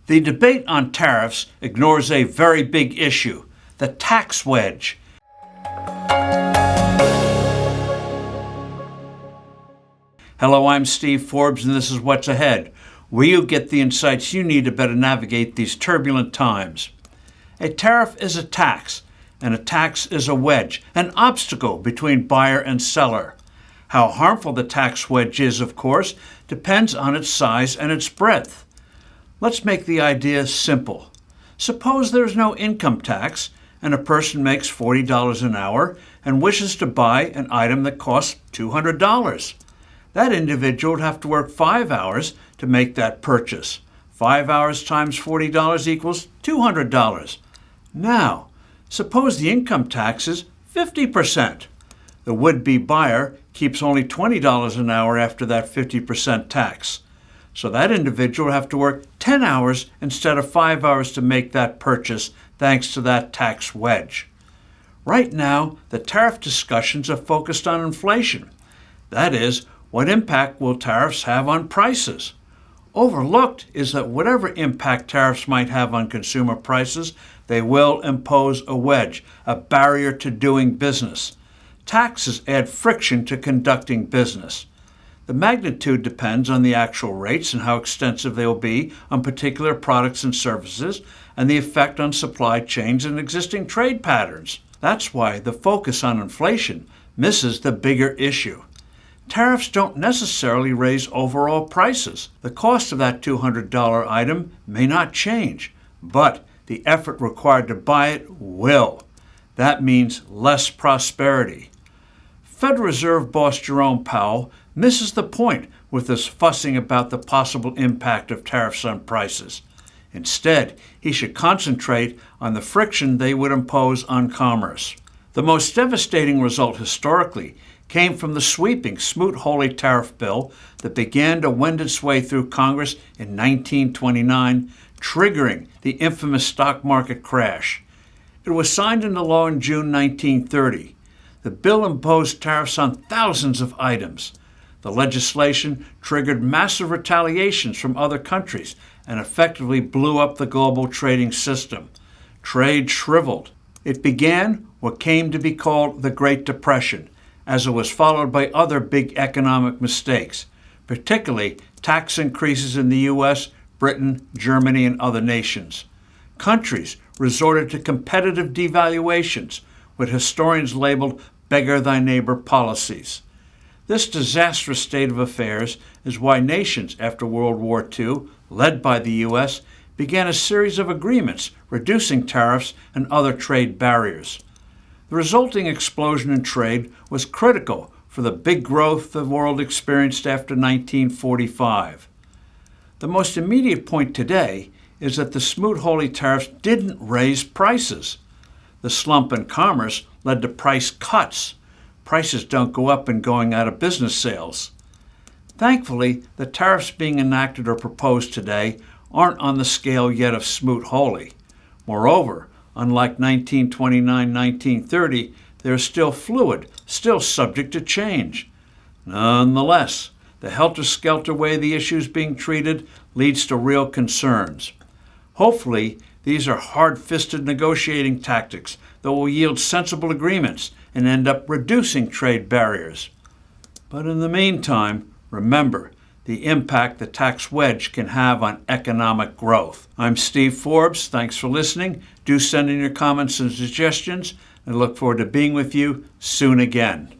The debate on tariffs ignores a very big issue, the tax wedge. Hello, I'm Steve Forbes, and this is What's Ahead, where you get the insights you need to better navigate these turbulent times. A tariff is a tax, and a tax is a wedge, an obstacle between buyer and seller. How harmful the tax wedge is, of course, depends on its size and its breadth. Let's make the idea simple. Suppose there's no income tax and a person makes $40 an hour and wishes to buy an item that costs $200. That individual would have to work 5 hours to make that purchase. 5 hours times $40 equals $200. Now, suppose the income tax is 50%. The would-be buyer keeps only $20 an hour after that 50% tax. So that individual will have to work 10 hours instead of 5 hours to make that purchase, thanks to that tax wedge. Right now, the tariff discussions are focused on inflation. That is, what impact will tariffs have on prices? Overlooked is that whatever impact tariffs might have on consumer prices, they will impose a wedge, a barrier to doing business. Taxes add friction to conducting business. The magnitude depends on the actual rates and how extensive they will be on particular products and services, and the effect on supply chains and existing trade patterns. That's why the focus on inflation misses the bigger issue. Tariffs don't necessarily raise overall prices. The cost of that $200 item may not change, but the effort required to buy it will. That means less prosperity. Federal Reserve boss Jerome Powell misses the point with this fussing about the possible impact of tariffs on prices. Instead, he should concentrate on the friction they would impose on commerce. The most devastating result historically came from the sweeping Smoot-Hawley tariff bill that began to wend its way through Congress in 1929, triggering the infamous stock market crash. It was signed into law in June 1930. The bill imposed tariffs on thousands of items. The legislation triggered massive retaliations from other countries and effectively blew up the global trading system. Trade shriveled. It began what came to be called the Great Depression, as it was followed by other big economic mistakes, particularly tax increases in the U.S., Britain, Germany, and other nations. Countries resorted to competitive devaluations, what historians labeled beggar-thy-neighbor policies. This disastrous state of affairs is why nations after World War II, led by the U.S., began a series of agreements reducing tariffs and other trade barriers. The resulting explosion in trade was critical for the big growth the world experienced after 1945. The most immediate point today is that the Smoot-Hawley tariffs didn't raise prices. The slump in commerce led to price cuts. Prices don't go up in going out of business sales. Thankfully, the tariffs being enacted or proposed today aren't on the scale yet of Smoot-Hawley. Moreover, unlike 1929-1930, they're still fluid, still subject to change. Nonetheless, the helter-skelter way the issue is being treated leads to real concerns. Hopefully, these are hard-fisted negotiating tactics that will yield sensible agreements and end up reducing trade barriers. But in the meantime, remember the impact the tax wedge can have on economic growth. I'm Steve Forbes. Thanks for listening. Do send in your comments and suggestions, and I look forward to being with you soon again.